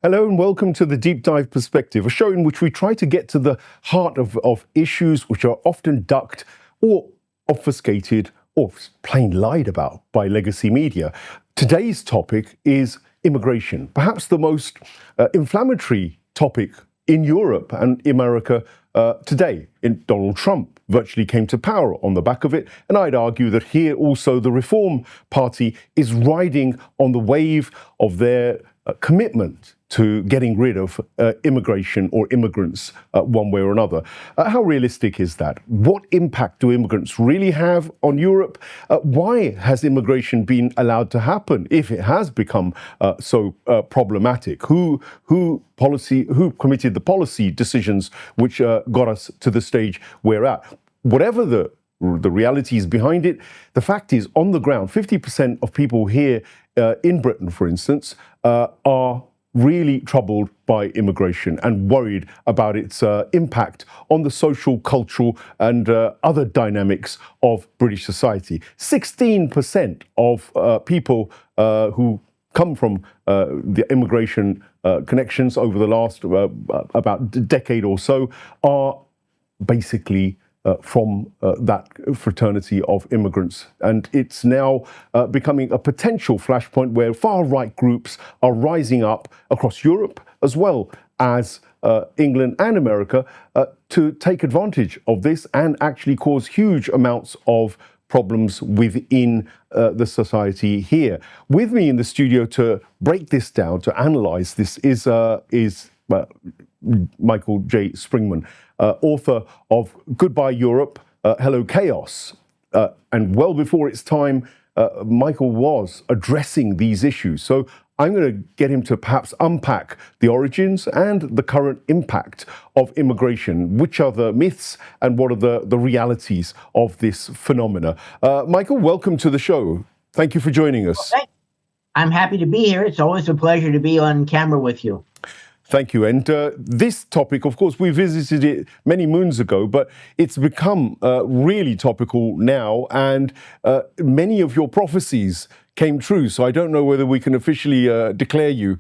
Hello and welcome to the Deep Dive Perspective, a show in which we try to get to the heart of issues which are often ducked or obfuscated or plain lied about by legacy media. Today's topic is immigration, perhaps the most inflammatory topic in Europe and America today. Donald Trump virtually came to power on the back of it, and I'd argue that here also the Reform Party is riding on the wave of their commitment to getting rid of immigration or immigrants one way or another. How realistic is that? What impact do immigrants really have on Europe? Why has immigration been allowed to happen if it has become so problematic? Who committed the policy decisions which got us to the stage we're at? Whatever the realities behind it, the fact is, on the ground, 50% of people here in Britain, for instance, are really troubled by immigration and worried about its impact on the social, cultural, and other dynamics of British society. 16% of people who come from the immigration connections over the last about decade or so are basically from that fraternity of immigrants. And it's now becoming a potential flashpoint where far-right groups are rising up across Europe as well as England and America to take advantage of this and actually cause huge amounts of problems within the society here. With me in the studio to break this down, to analyze this, is Michael J. Springman, author of Goodbye Europe, Hello Chaos. And well before its time, Michael was addressing these issues. So I'm going to get him to perhaps unpack the origins and the current impact of immigration. Which are the myths and what are the realities of this phenomena? Michael, welcome to the show. Thank you for joining us. Okay. I'm happy to be here. It's always a pleasure to be on camera with you. Thank you. And this topic, of course, we visited it many moons ago, but it's become really topical now, and many of your prophecies came true. So I don't know whether we can officially declare you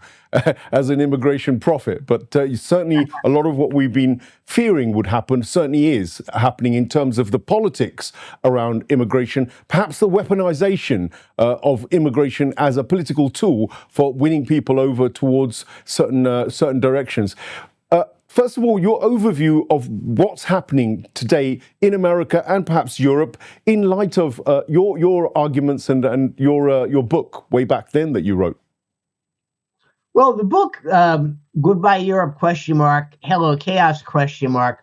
as an immigration prophet, but certainly a lot of what we've been fearing would happen certainly is happening in terms of the politics around immigration, perhaps the weaponization of immigration as a political tool for winning people over towards certain directions. First of all, your overview of what's happening today in America and perhaps Europe in light of your arguments and your book way back then that you wrote. Well, the book, Goodbye Europe, Hello Chaos,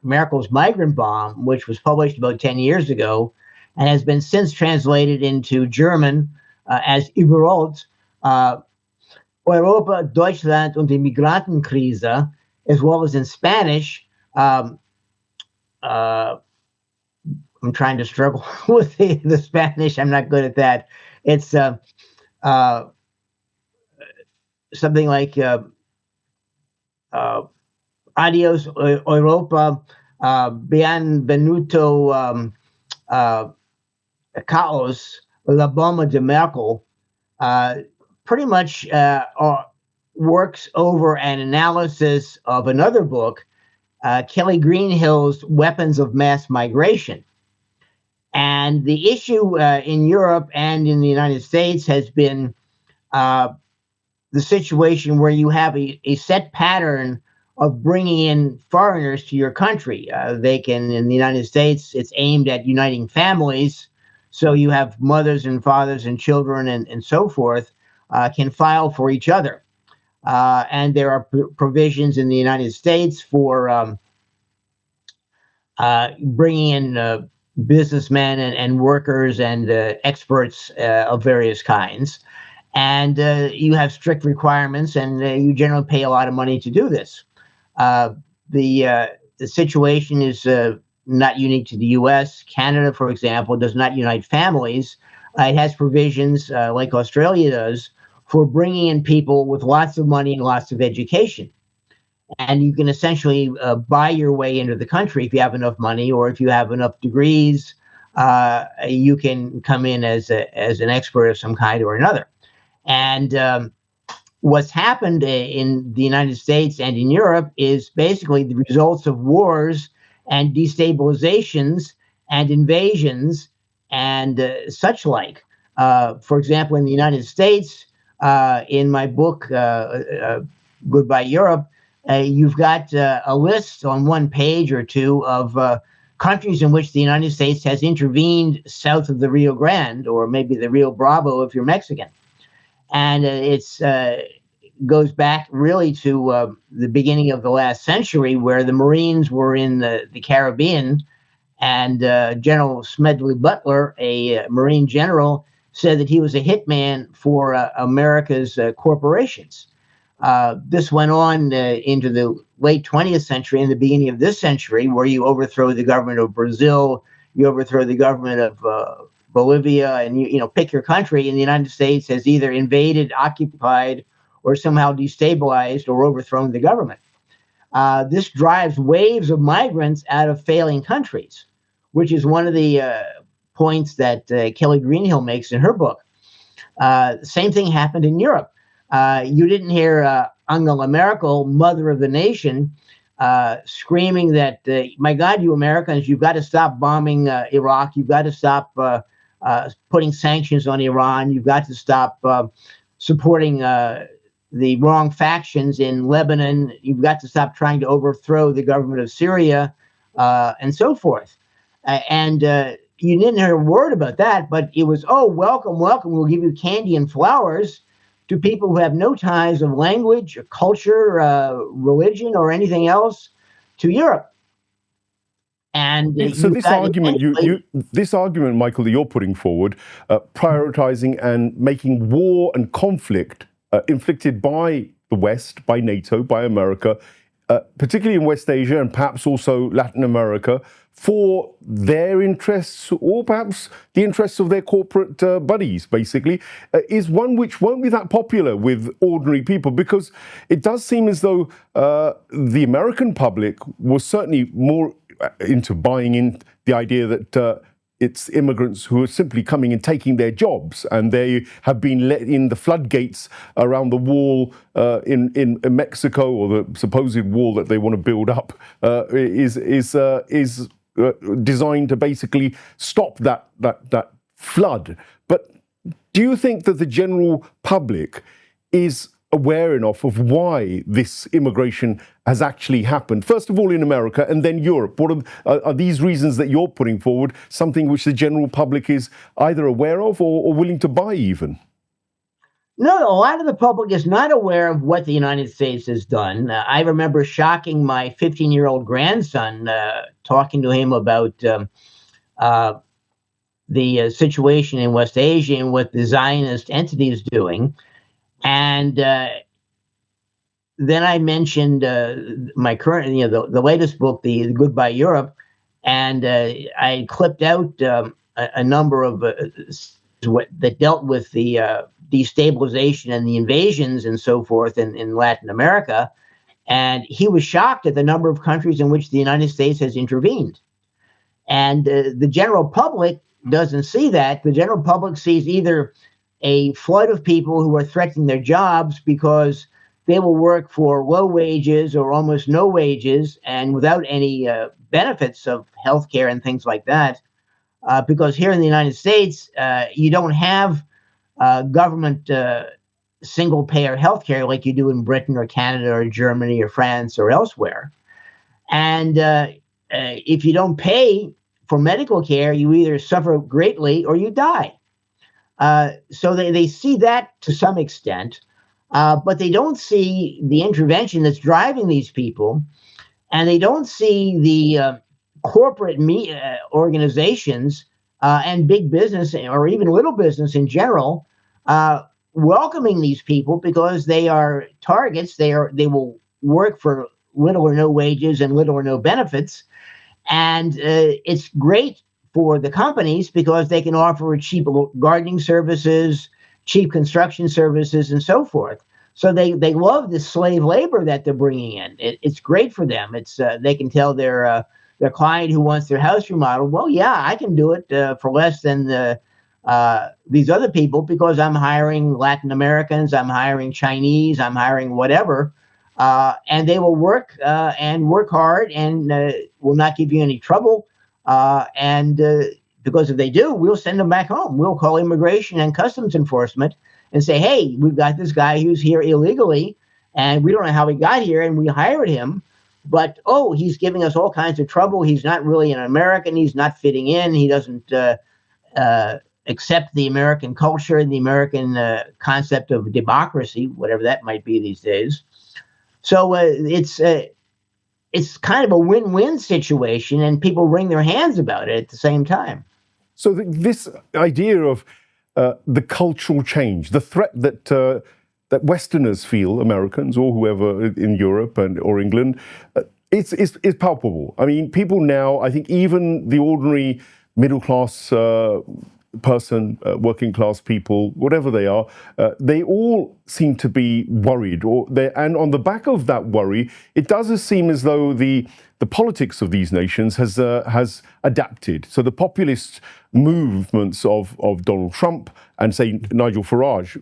Merkel's Migrant Bomb, which was published about 10 years ago and has been since translated into German as Überhaupt, Europa, Deutschland und die Migrantenkrise, as well as in Spanish. I'm trying to struggle with the Spanish. I'm not good at that. It's something like Adios Europa, Bienvenuto Caos, La Bomba de Merkel. Pretty much works over an analysis of another book, Kelly Greenhill's Weapons of Mass Migration. And the issue in Europe and in the United States has been the situation where you have a set pattern of bringing in foreigners to your country. They can, in the United States, it's aimed at uniting families. So you have mothers and fathers and children and so forth can file for each other. And there are provisions in the United States for bringing in businessmen and workers and experts of various kinds. And you have strict requirements, and you generally pay a lot of money to do this. The situation is not unique to the U.S. Canada, for example, does not unite families. It has provisions, like Australia does, for bringing in people with lots of money and lots of education. And you can essentially buy your way into the country if you have enough money, or if you have enough degrees, you can come in as an expert of some kind or another. And what's happened in the United States and in Europe is basically the results of wars and destabilizations and invasions and such like. For example, in the United States, in my book, Goodbye Europe, you've got a list on one page or two of countries in which the United States has intervened south of the Rio Grande, or maybe the Rio Bravo if you're Mexican. And it's goes back really to the beginning of the last century, where the Marines were in the Caribbean, and General Smedley Butler, a Marine general, said that he was a hitman for America's corporations. This went on into the late 20th century and the beginning of this century, where you overthrow the government of Brazil, you overthrow the government of Bolivia, and you pick your country, and the United States has either invaded, occupied, or somehow destabilized or overthrown the government. This drives waves of migrants out of failing countries, which is one of the points that Kelly Greenhill makes in her book. Same thing happened in Europe. You didn't hear Angela Merkel, mother of the nation, screaming that, my God, you Americans, you've got to stop bombing Iraq. You've got to stop putting sanctions on Iran. You've got to stop supporting the wrong factions in Lebanon. You've got to stop trying to overthrow the government of Syria, and so forth. And you didn't hear a word about that, but it was, oh, welcome, welcome. We'll give you candy and flowers to people who have no ties of language, or culture, religion, or anything else to Europe. And so this argument, Michael, that you're putting forward, prioritizing and making war and conflict inflicted by the West, by NATO, by America, particularly in West Asia and perhaps also Latin America, for their interests, or perhaps the interests of their corporate buddies, basically, is one which won't be that popular with ordinary people, because it does seem as though the American public was certainly more into buying in the idea that it's immigrants who are simply coming and taking their jobs, and they have been let in the floodgates around the wall in Mexico, or the supposed wall that they want to build up is designed to basically stop that flood. But do you think that the general public is aware enough of why this immigration has actually happened, first of all in America and then Europe? What are these reasons that you're putting forward something which the general public is either aware of or willing to buy even? No, a lot of the public is not aware of what the United States has done. I remember shocking my 15-year-old grandson, talking to him about the situation in West Asia and what the Zionist entity is doing. And then I mentioned my current, the latest book, the Goodbye Europe, and I clipped out a number of that dealt with the destabilization and the invasions and so forth in Latin America. And he was shocked at the number of countries in which the United States has intervened. And the general public doesn't see that. The general public sees either a flood of people who are threatening their jobs because they will work for low wages or almost no wages and without any benefits of healthcare and things like that. Because here in the United States, you don't have government single-payer healthcare like you do in Britain or Canada or Germany or France or elsewhere. And if you don't pay for medical care, you either suffer greatly or you die. So they see that to some extent, but they don't see the intervention that's driving these people, and they don't see the corporate organizations and big business, or even little business in general, welcoming these people because they are targets. They will work for little or no wages and little or no benefits, and it's great for the companies because they can offer cheap gardening services, cheap construction services, and so forth. So they love the slave labor that they're bringing in. It's great for them. It's they can tell their client who wants their house remodeled, well, yeah, I can do it for less than these other people because I'm hiring Latin Americans, I'm hiring Chinese, I'm hiring whatever, and they will work and work hard and will not give you any trouble. And because if they do, we'll send them back home. We'll call immigration and customs enforcement and say, hey, we've got this guy who's here illegally, and we don't know how he got here, and we hired him. But, oh, he's giving us all kinds of trouble. He's not really an American. He's not fitting in. He doesn't accept the American culture and the American concept of democracy, whatever that might be these days. So it's kind of a win-win situation, and people wring their hands about it at the same time. So this idea of the cultural change, the threat that Westerners feel, Americans or whoever in Europe or England, it's palpable. I mean, people now, I think even the ordinary middle-class person, working class people, whatever they are, they all seem to be worried. And on the back of that worry, it does seem as though the politics of these nations has adapted. So the populist movements of Donald Trump and, say, Nigel Farage,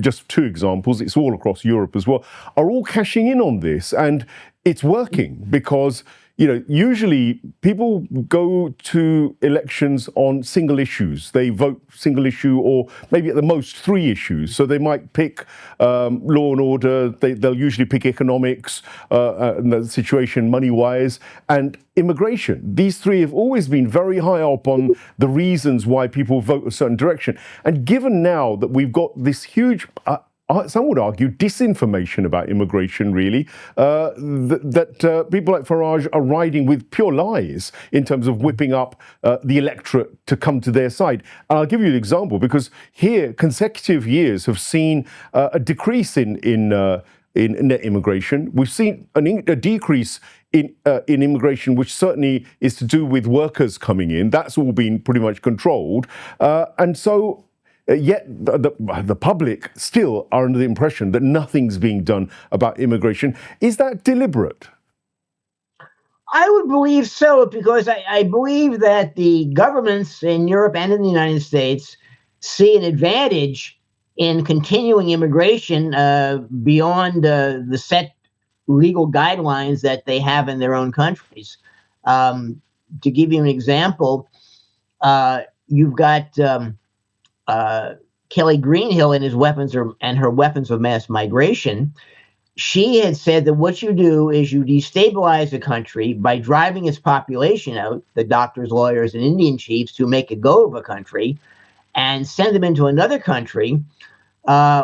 just two examples, it's all across Europe as well, are all cashing in on this. And it's working because, usually people go to elections on single issues. They vote single issue or maybe at the most 3 issues. So they might pick law and order. They'll usually pick economics, and the situation money-wise, and immigration. These 3 have always been very high up on the reasons why people vote a certain direction. And given now that we've got this huge some would argue disinformation about immigration, really, that people like Farage are riding with pure lies in terms of whipping up the electorate to come to their side. And I'll give you an example, because here consecutive years have seen a decrease in net immigration. We've seen a decrease in immigration, which certainly is to do with workers coming in. That's all been pretty much controlled. And so yet the public still are under the impression that nothing's being done about immigration. Is that deliberate? I would believe so, because I believe that the governments in Europe and in the United States see an advantage in continuing immigration beyond the set legal guidelines that they have in their own countries. To give you an example, you've got Kelly Greenhill and her weapons of mass migration. She had said that what you do is you destabilize a country by driving its population out, the doctors, lawyers, and Indian chiefs who make a go of a country, and send them into another country,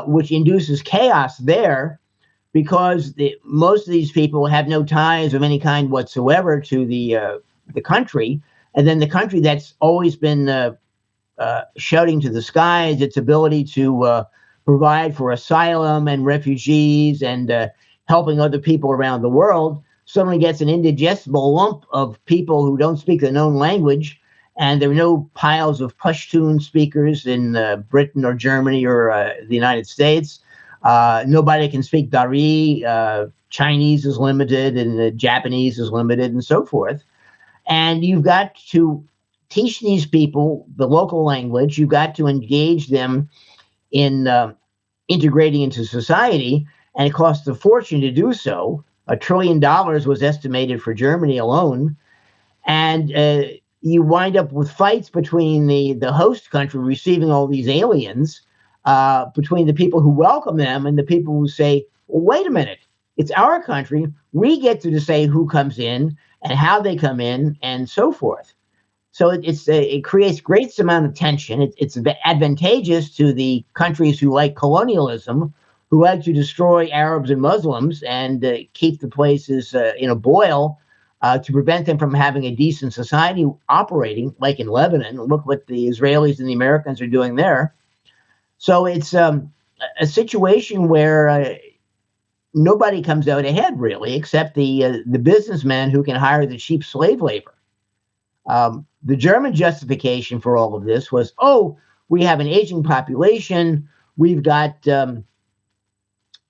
which induces chaos there, because most of these people have no ties of any kind whatsoever to the country. And then the country that's always been shouting to the skies its ability to provide for asylum and refugees and helping other people around the world suddenly gets an indigestible lump of people who don't speak the known language, and there are no piles of Pashtun speakers in Britain or Germany or the United States. Nobody can speak Dari. Chinese is limited, and Japanese is limited, and so forth. And you've got to teach these people the local language. You've got to engage them in integrating into society, and it costs a fortune to do so. $1 trillion was estimated for Germany alone. And you wind up with fights between the host country receiving all these aliens, between the people who welcome them and the people who say, well, wait a minute, it's our country. We get to decide who comes in and how they come in and so forth. So it creates great amount of tension. It's advantageous to the countries who like colonialism, who like to destroy Arabs and Muslims and keep the places in a boil to prevent them from having a decent society operating, like in Lebanon. Look what the Israelis and the Americans are doing there. So it's a situation where nobody comes out ahead, really, except the businessman who can hire the cheap slave labor. The German justification for all of this was, oh, we have an aging population. We've got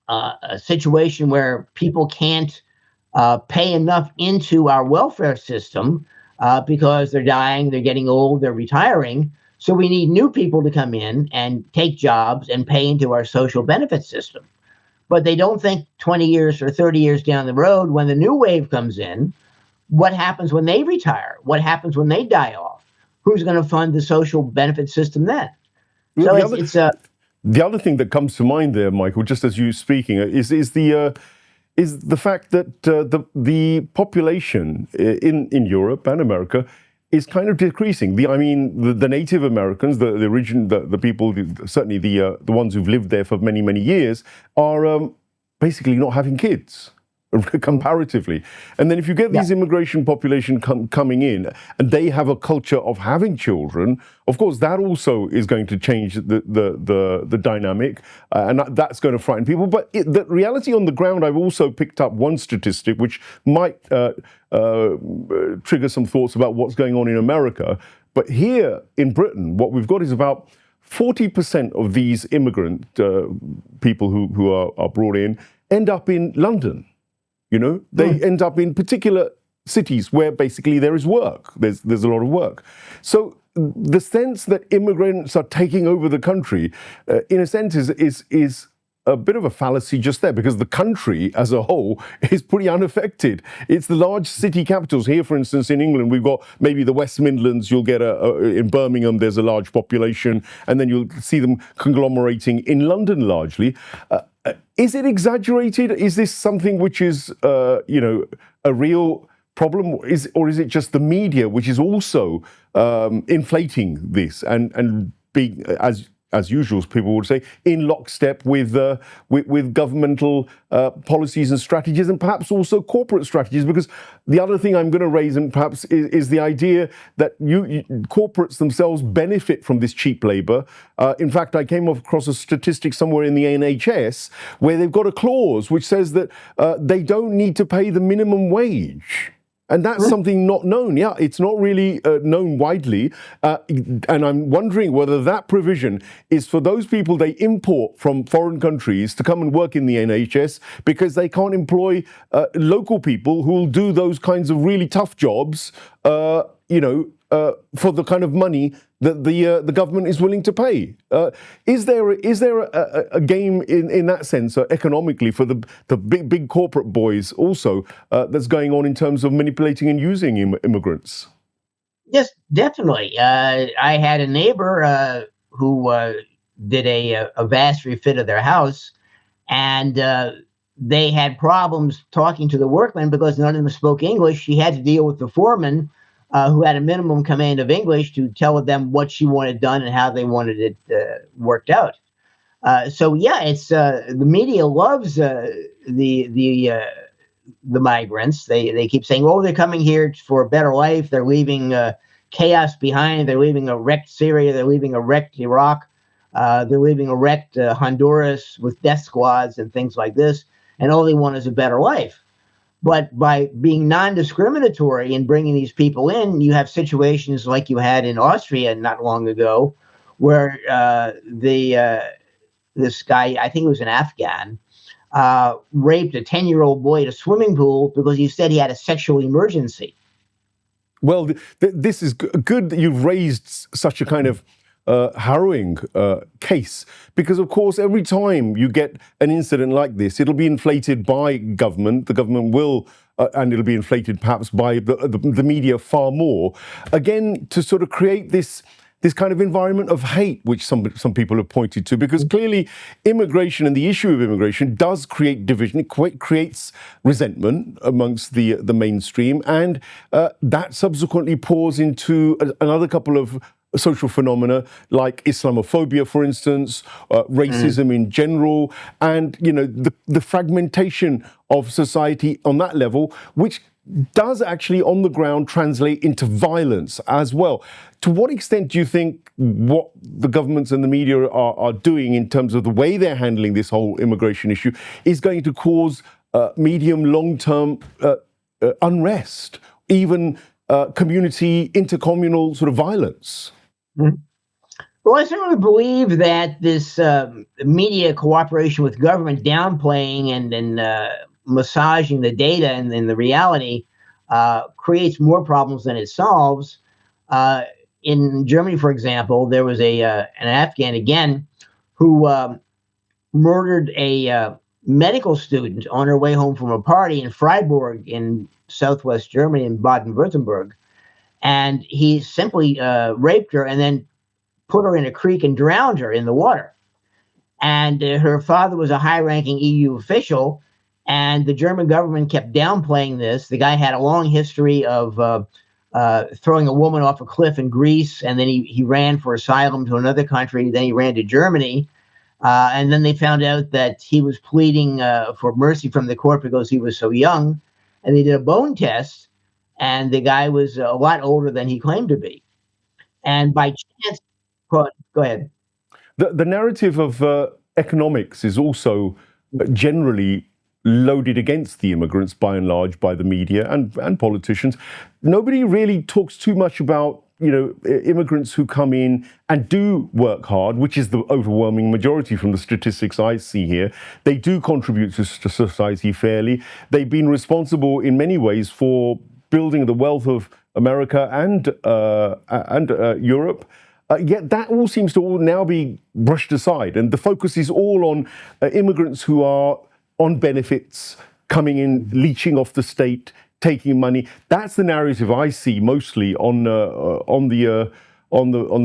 a situation where people can't pay enough into our welfare system because they're dying, they're getting old, they're retiring. So we need new people to come in and take jobs and pay into our social benefit system. But they don't think 20 years or 30 years down the road, when the new wave comes in, what happens when they retire? What happens when they die off? Who's going to fund the social benefit system then? Well, So it's the other thing that comes to mind there, Michael, just as you speaking, is the fact that the population in Europe and America is kind of decreasing. The Native Americans, the people, certainly the ones who've lived there for many years, are basically not having kids. Comparatively. And then if you get these immigration population coming in and they have a culture of having children, of course that also is going to change the dynamic, and that's going to frighten people. But the reality on the ground, I've also picked up one statistic which might trigger some thoughts about what's going on in America. But here in Britain, what we've got is about 40% of these immigrant people who are brought in end up in London. They end up in particular cities where basically there is work. There's a lot of work. So the sense that immigrants are taking over the country, in a sense, is a bit of a fallacy just there, because the country as a whole is pretty unaffected. It's the large city capitals. Here, for instance, in England, we've got maybe the West Midlands. You'll get in Birmingham, there's a large population, and then you'll see them conglomerating in London largely. Is it exaggerated? Is this something which is, a real problem? Or is it just the media which is also inflating this and being, as usual, people would say, in lockstep with governmental policies and strategies, and perhaps also corporate strategies? Because the other thing I'm going to raise, and perhaps is the idea that corporates themselves benefit from this cheap labor. In fact, I came across a statistic somewhere in the NHS where they've got a clause which says that they don't need to pay the minimum wage. And that's something not known. Yeah, it's not really known widely. And I'm wondering whether that provision is for those people they import from foreign countries to come and work in the NHS because they can't employ local people who will do those kinds of really tough jobs, for the kind of money that the government is willing to pay. Is there a game in that sense economically for the big corporate boys also that's going on in terms of manipulating and using immigrants? Yes, definitely. I had a neighbor who did a vast refit of their house, and they had problems talking to the workmen because none of them spoke English. She had to deal with the foreman, who had a minimum command of English, to tell them what she wanted done and how they wanted it worked out. It's the media loves the migrants. They keep saying, "Oh, they're coming here for a better life. They're leaving chaos behind. They're leaving a wrecked Syria. They're leaving a wrecked Iraq. They're leaving a wrecked Honduras with death squads and things like this. And all they want is a better life." But by being non-discriminatory and bringing these people in, you have situations like you had in Austria not long ago, where this guy, I think he was an Afghan, raped a 10-year-old boy at a swimming pool because he said he had a sexual emergency. Well, this is good that you've raised such a kind of harrowing case, because of course every time you get an incident like this, it'll be inflated by government. The government will, and it'll be inflated perhaps by the media far more, again to sort of create this kind of environment of hate, which some people have pointed to, because clearly immigration and the issue of immigration does create division. It creates resentment amongst the mainstream, and that subsequently pours into another couple of social phenomena like Islamophobia, for instance, racism in general, and the fragmentation of society on that level, which does actually on the ground translate into violence as well. To what extent do you think what the governments and the media are doing in terms of the way they're handling this whole immigration issue is going to cause medium, long-term unrest, even community, intercommunal sort of violence? Well, I certainly believe that this media cooperation with government, downplaying and massaging the data and the reality, creates more problems than it solves. in Germany, for example, there was an Afghan again who murdered a medical student on her way home from a party in Freiburg in southwest Germany in Baden-Württemberg. And he simply raped her and then put her in a creek and drowned her in the water. And her father was a high-ranking EU official, and the German government kept downplaying this. The guy had a long history of throwing a woman off a cliff in Greece, and then he ran for asylum to another country. Then he ran to Germany, and then they found out that he was pleading for mercy from the court because he was so young. And they did a bone test, and the guy was a lot older than he claimed to be. And by chance, go ahead. The narrative of economics is also generally loaded against the immigrants, by and large, by the media and politicians. Nobody really talks too much about, immigrants who come in and do work hard, which is the overwhelming majority from the statistics I see here. They do contribute to society fairly. They've been responsible in many ways for building the wealth of America and Europe. Yet that all seems to all now be brushed aside, and the focus is all on immigrants who are on benefits, coming in, leeching off the state, taking money. That's the narrative I see mostly on the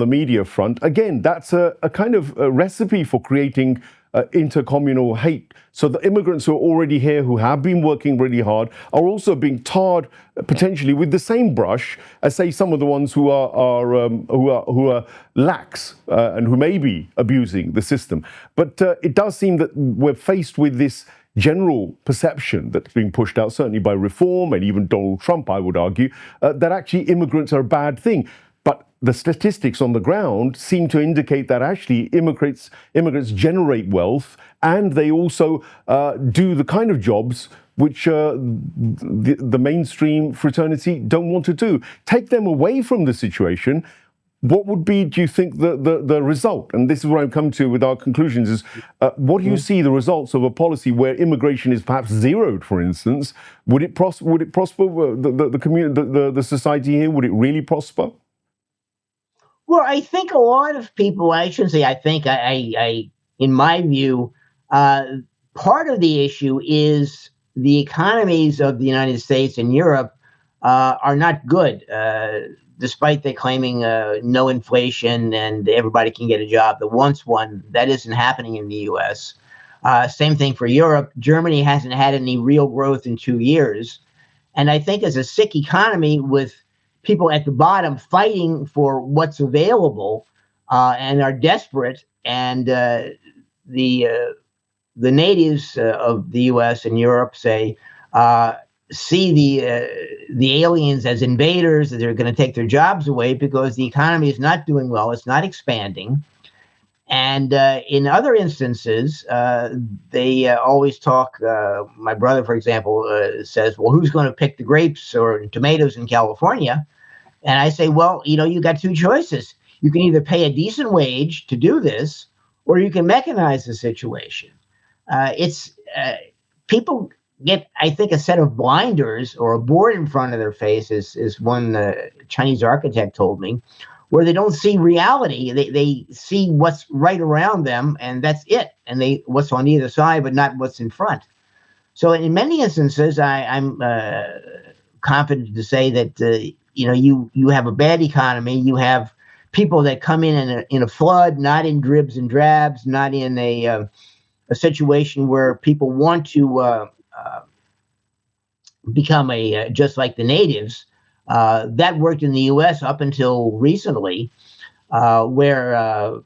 media front. Again, that's a kind of a recipe for creating intercommunal hate. So the immigrants who are already here, who have been working really hard, are also being tarred potentially with the same brush as, say, some of the ones who are lax and who may be abusing the system. But it does seem that we're faced with this general perception that's being pushed out, certainly by Reform and even Donald Trump, I would argue, that actually immigrants are a bad thing. But the statistics on the ground seem to indicate that actually immigrants generate wealth, and they also do the kind of jobs which the mainstream fraternity don't want to do. Take them away from the situation. What would be, do you think, the result? And this is where I'm coming to with our conclusions, is what do you see the results of a policy where immigration is perhaps zeroed, for instance? Would it prosper? The community, the society here, would it really prosper? Well, I think a lot of people, I shouldn't say I think, I in my view, part of the issue is the economies of the United States and Europe are not good, despite they claiming no inflation and everybody can get a job that wants one. That isn't happening in the U.S. Same thing for Europe. Germany hasn't had any real growth in 2 years. And I think as a sick economy with people at the bottom fighting for what's available and are desperate, and the natives of the U.S. and Europe see the aliens as invaders, that they're going to take their jobs away because the economy is not doing well, it's not expanding. And in other instances, they always talk. My brother, for example, says, well, who's going to pick the grapes or tomatoes in California? And I say, well, you got two choices. You can either pay a decent wage to do this, or you can mechanize the situation. People get, I think, a set of blinders or a board in front of their faces, is one Chinese architect told me, where they don't see reality. They see what's right around them, and that's it. And what's on either side, but not what's in front. So in many instances, I'm confident to say that you have a bad economy. You have people that come in a flood, not in dribs and drabs, not in a situation where people want to become just like the natives. That worked in the U.S. up until recently, where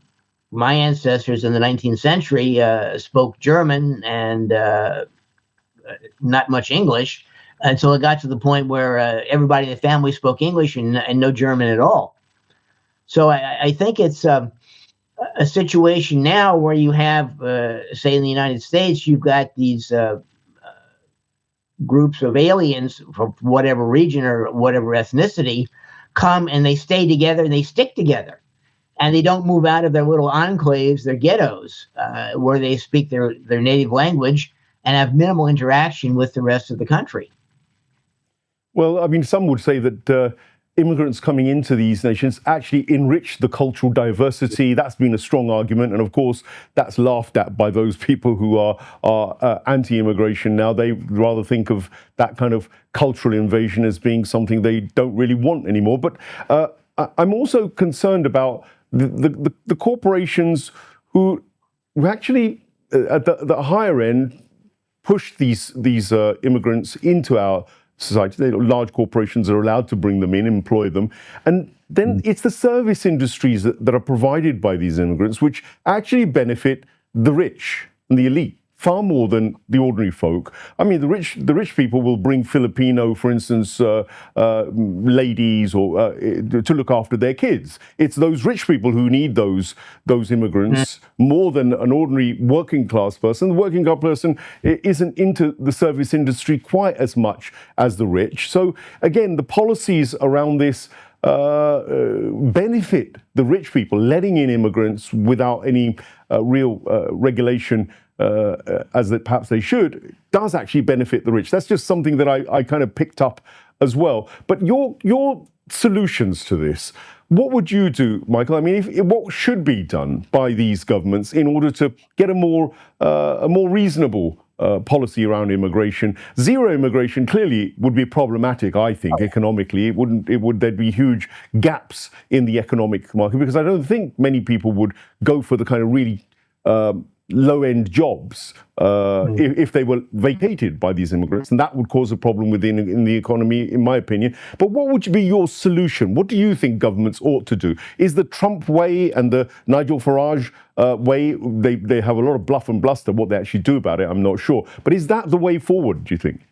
my ancestors in the 19th century spoke German and not much English, until it got to the point where everybody in the family spoke English and no German at all. So I think it's a situation now where you have, say, in the United States, you've got these groups of aliens from whatever region or whatever ethnicity come, and they stay together and they stick together. And they don't move out of their little enclaves, their ghettos, where they speak their native language and have minimal interaction with the rest of the country. Well, I mean, some would say that immigrants coming into these nations actually enrich the cultural diversity. That's been a strong argument, and of course that's laughed at by those people who are anti-immigration now. They rather think of that kind of cultural invasion as being something they don't really want anymore. But I'm also concerned about the corporations who actually at the higher end push these immigrants into our society. Large corporations are allowed to bring them in, employ them, and then it's the service industries that are provided by these immigrants which actually benefit the rich and the elite far more than the ordinary folk. I mean, the rich people will bring Filipino, for instance, ladies or to look after their kids. It's those rich people who need those immigrants more than an ordinary working class person. The working class person isn't into the service industry quite as much as the rich. So again, the policies around this benefit the rich people. Letting in immigrants without any real regulation, as perhaps they should, does actually benefit the rich. That's just something that I kind of picked up as well. But your solutions to this, what would you do, Michael? I mean, what should be done by these governments in order to get a more reasonable policy around immigration? Zero immigration clearly would be problematic, I think, economically. There'd be huge gaps in the economic market, because I don't think many people would go for the kind of really low-end jobs if they were vacated by these immigrants, and that would cause a problem in the economy, in my opinion. But what would be your solution? What do you think governments ought to do? Is the Trump way and the Nigel Farage way, they have a lot of bluff and bluster. What they actually do about it, I'm not sure. But is that the way forward, do you think?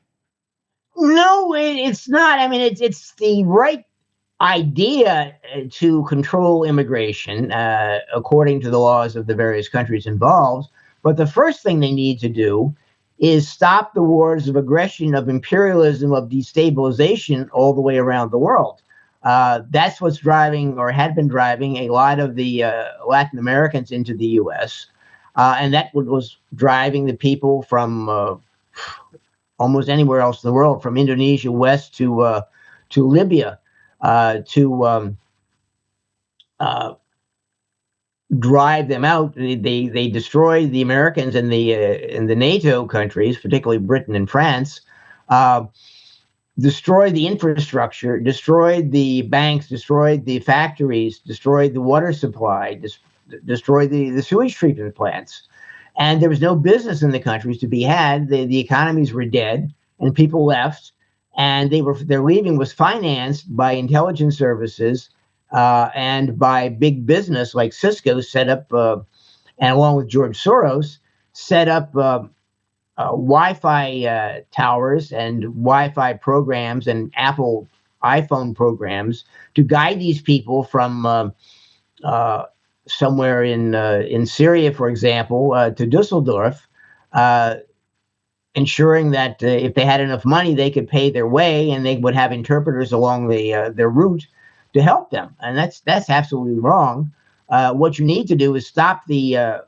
No, it's not. I mean, it's the right idea to control immigration according to the laws of the various countries involved. But the first thing they need to do is stop the wars of aggression, of imperialism, of destabilization all the way around the world. That's what's driving, or had been driving, a lot of the Latin Americans into the U.S. And that was driving the people from almost anywhere else in the world, from Indonesia west to Libya, to drive them out. They destroyed the Americans in the NATO countries, particularly Britain and France. Destroyed the infrastructure, destroyed the banks, destroyed the factories, destroyed the water supply, destroyed the sewage treatment plants. And there was no business in the countries to be had. The economies were dead, and people left. And their leaving was financed by intelligence services and by big business like Cisco set up, and along with George Soros, set up Wi-Fi towers and Wi-Fi programs and Apple iPhone programs to guide these people from somewhere in Syria, for example, to Dusseldorf, ensuring that if they had enough money, they could pay their way, and they would have interpreters along their route to help them. And that's absolutely wrong. What you need to do is stop the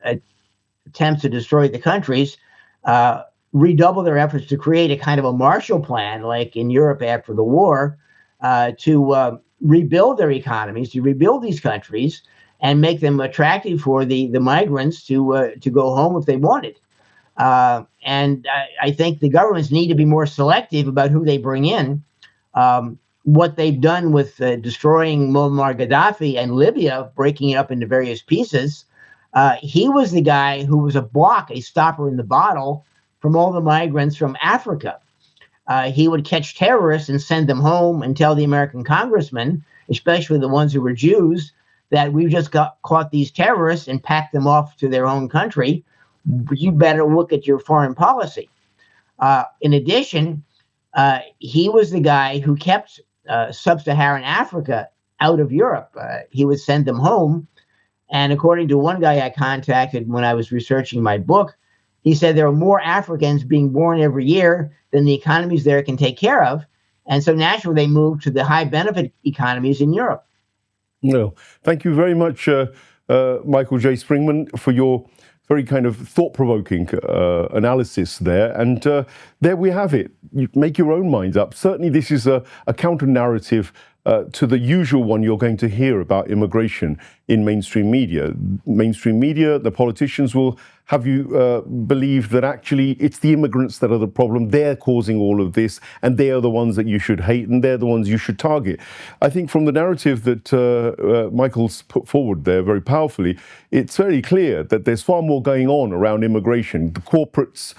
attempts to destroy the countries, redouble their efforts to create a kind of a Marshall Plan, like in Europe after the war, to rebuild their economies, to rebuild these countries, and make them attractive for the migrants to go home if they wanted. And I think the governments need to be more selective about who they bring in. What they've done with destroying Muammar Gaddafi and Libya, breaking it up into various pieces, he was the guy who was a stopper in the bottle from all the migrants from Africa. He would catch terrorists and send them home and tell the American congressmen, especially the ones who were Jews, that we've just caught these terrorists and packed them off to their own country. You better look at your foreign policy. In addition, he was the guy who kept sub-Saharan Africa out of Europe. He would send them home. And according to one guy I contacted when I was researching my book, he said there are more Africans being born every year than the economies there can take care of. And so naturally, they moved to the high benefit economies in Europe. No, thank you very much, Michael J. Springman, for your very kind of thought-provoking analysis there. And there we have it. You make your own minds up. Certainly, this is a counter-narrative to the usual one you're going to hear about immigration in mainstream media. Mainstream media, the politicians will have you believe that actually it's the immigrants that are the problem. They're causing all of this, and they are the ones that you should hate, and they're the ones you should target. I think from the narrative that Michael's put forward there very powerfully, it's very clear that there's far more going on around immigration. The corporates'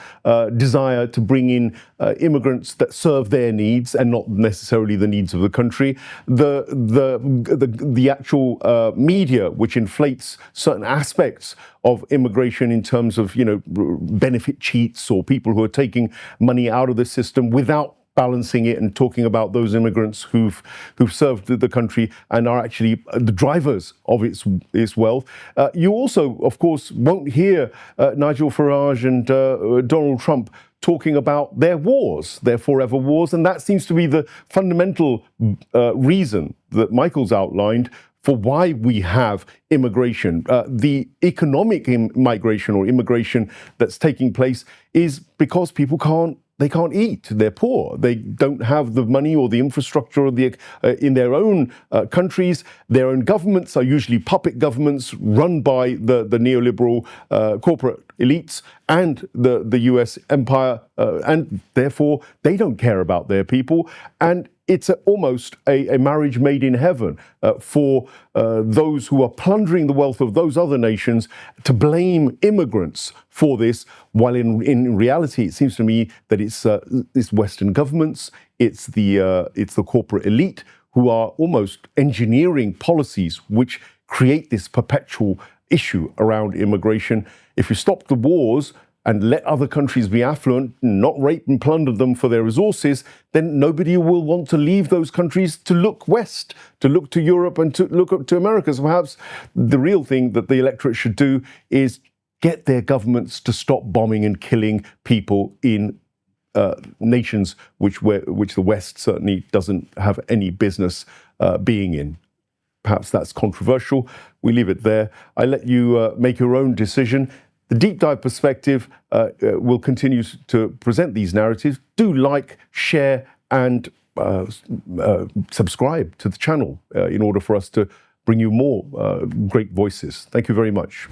desire to bring in immigrants that serve their needs and not necessarily the needs of the country. The actual media, which inflates certain aspects of immigration in terms of, benefit cheats or people who are taking money out of the system without balancing it and talking about those immigrants who've served the country and are actually the drivers of its wealth. You also, of course, won't hear Nigel Farage and Donald Trump talking about their wars, their forever wars, and that seems to be the fundamental reason that Michael's outlined for why we have immigration. The economic migration or immigration that's taking place is because people can't eat. They're poor. They don't have the money or the infrastructure or in their own countries. Their own governments are usually puppet governments run by the neoliberal corporate elites and the US empire, and therefore they don't care about their people. And it's almost a marriage made in heaven for those who are plundering the wealth of those other nations to blame immigrants for this, while in reality it seems to me that it's Western governments, it's the corporate elite who are almost engineering policies which create this perpetual issue around immigration. If you stop the wars and let other countries be affluent, not rape and plunder them for their resources, then nobody will want to leave those countries to look west, to look to Europe and to look up to America. So perhaps the real thing that the electorate should do is get their governments to stop bombing and killing people in nations which the West certainly doesn't have any business being in. Perhaps that's controversial. We leave it there. I let you make your own decision. The Deep Dive Perspective will continue to present these narratives. Do like, share, and subscribe to the channel in order for us to bring you more great voices. Thank you very much.